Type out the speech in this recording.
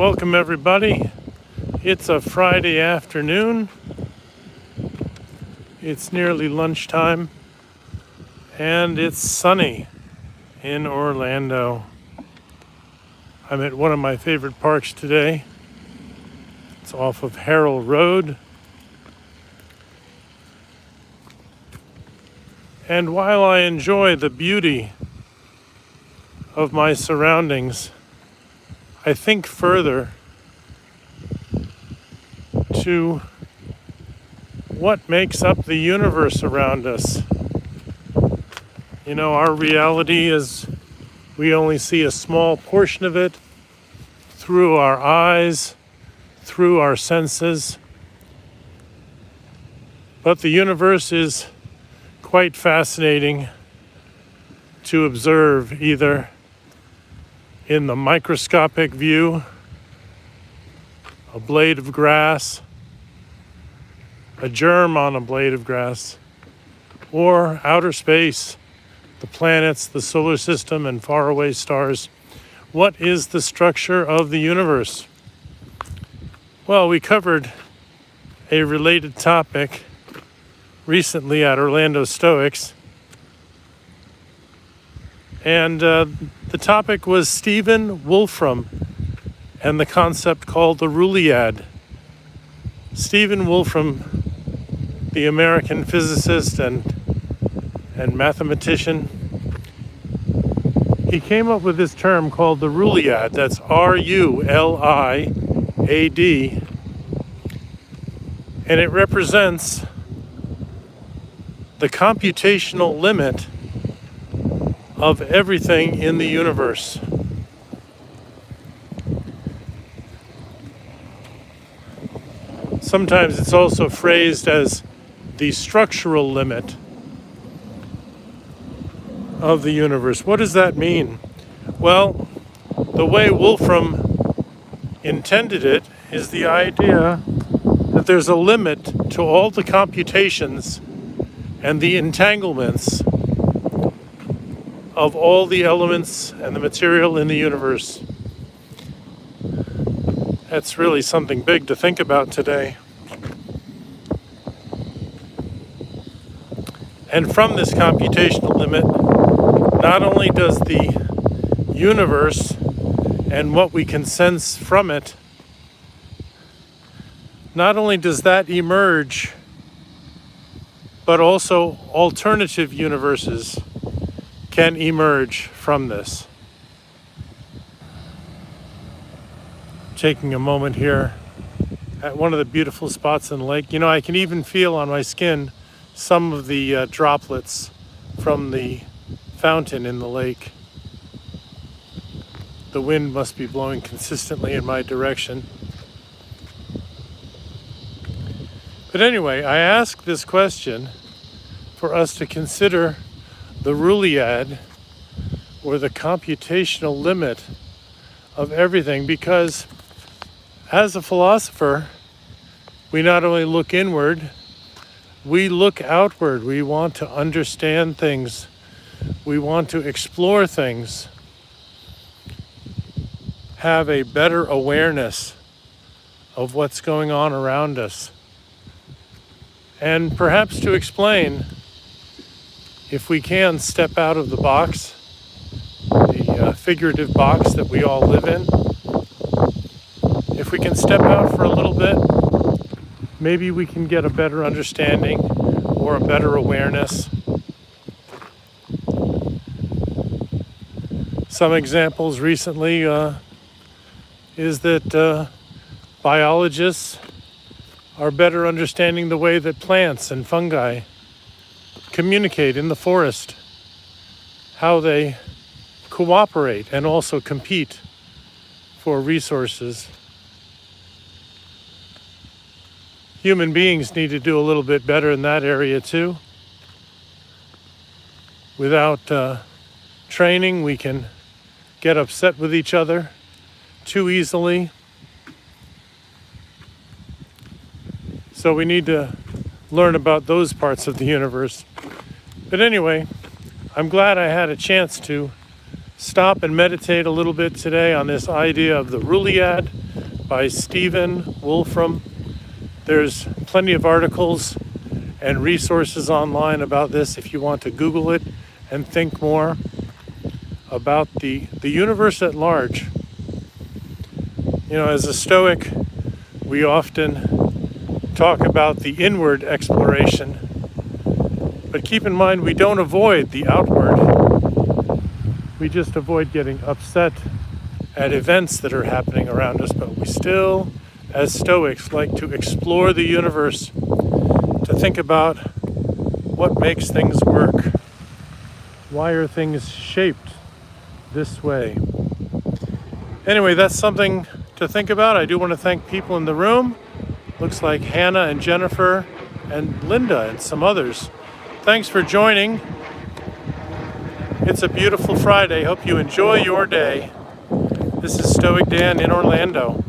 Welcome everybody. It's a Friday afternoon. It's nearly lunchtime and it's sunny in Orlando. I'm at one of my favorite parks today. It's off of Harold Road. And while I enjoy the beauty of my surroundings, I think further to what makes up the universe around us. You know, our reality is we only see a small portion of it through our eyes, through our senses. But the universe is quite fascinating to observe, either in the microscopic view, a blade of grass, a germ on a blade of grass, or outer space, the planets, the solar system, and faraway stars. What is the structure of the universe? Well, we covered a related topic recently at Orlando Stoics, and the topic was Stephen Wolfram and the concept called the Ruliad. Stephen Wolfram, the American physicist and mathematician, he came up with this term called the Ruliad. That's R-U-L-I-A-D, and it represents the computational limit of everything in the universe. Sometimes it's also phrased as the structural limit of the universe. What does that mean? Well, the way Wolfram intended it is the idea that there's a limit to all the computations and the entanglements of all the elements and the material in the universe. That's really something big to think about today. And from this computational limit, not only does the universe and what we can sense from it, not only does that emerge, but also alternative universes can emerge from this. Taking a moment here at one of the beautiful spots in the lake. You know, I can even feel on my skin some of the droplets from the fountain in the lake. The wind must be blowing consistently in my direction. But anyway, I ask this question for us to consider the Ruliad, or the computational limit of everything, because as a philosopher, we not only look inward, we look outward. We want to understand things. We want to explore things, have a better awareness of what's going on around us, and perhaps to explain, if we can, step out of the box, the figurative box that we all live in. If we can step out for a little bit, maybe we can get a better understanding or a better awareness. Some examples recently is that biologists are better understanding the way that plants and fungi communicate in the forest, how they cooperate and also compete for resources. Human beings need to do a little bit better in that area too. Without training, we can get upset with each other too easily. So we need to learn about those parts of the universe. But anyway, I'm glad I had a chance to stop and meditate a little bit today on this idea of the Ruliad by Stephen Wolfram. There's plenty of articles and resources online about this if you want to Google it and think more about the universe at large. You know, as a Stoic, we often talk about the inward exploration, but keep in mind we don't avoid the outward. We just avoid getting upset at events that are happening around us, but we still, as Stoics, like to explore the universe, to think about what makes things work. Why are things shaped this way? Anyway, that's something to think about. I do want to thank people in the room. Looks like Hannah and Jennifer and Linda and some others. Thanks for joining. It's a beautiful Friday. Hope you enjoy your day. This is StoicDan in Orlando.